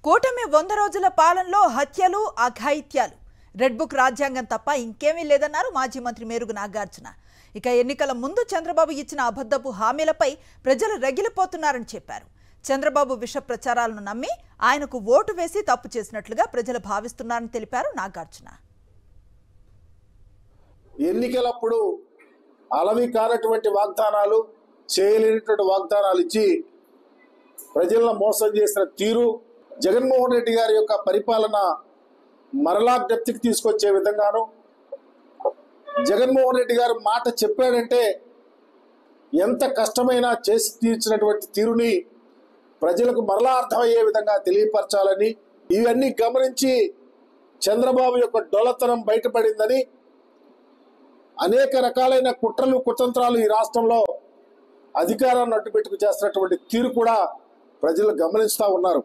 కూటమి 100 రోజుల పాలనలో హత్యలు అఘాయిత్యాలు రెడ్ బుక్ రాజ్యాంగం తప్ప ఇంకేమీ లేదన్నారు మాజీ మంత్రి మేరుగు నాగార్జున. ఇక ఎన్నికల ముందు చంద్రబాబు ఇచ్చిన అబద్ధపు హామీలపై ప్రజలు రగిలిపోతున్నారని చెప్పారు. చంద్రబాబు విష ప్రచారాలను నమ్మి ఆయనకు ఓటు వేసి తప్పు చేసినట్లుగా ప్రజలు భావిస్తున్నారని తెలిపారు నాగార్జున. ఎన్నికలప్పుడు అలవి కానటువంటి వాగ్దానాలు, చేయలేనటువంటి వాగ్దానాలు ఇచ్చి ప్రజలను మోసం చేసిన తీరు, జగన్మోహన్ రెడ్డి గారి యొక్క పరిపాలన మరలా జ్ఞప్తికి తీసుకొచ్చే విధంగాను, జగన్మోహన్ రెడ్డి గారు మాట చెప్పాడంటే ఎంత కష్టమైనా చేసి తీర్చినటువంటి తీరుని ప్రజలకు మరలా అర్థమయ్యే విధంగా తెలియపరచాలని, ఇవన్నీ గమనించి చంద్రబాబు యొక్క డొల్లతనం బయటపడిందని, అనేక రకాలైన కుట్రలు కుతంత్రాలు ఈ రాష్ట్రంలో అధికారాన్ని అడ్డుపెట్టుకు చేస్తున్నటువంటి తీరు కూడా ప్రజలు గమనిస్తూ ఉన్నారు.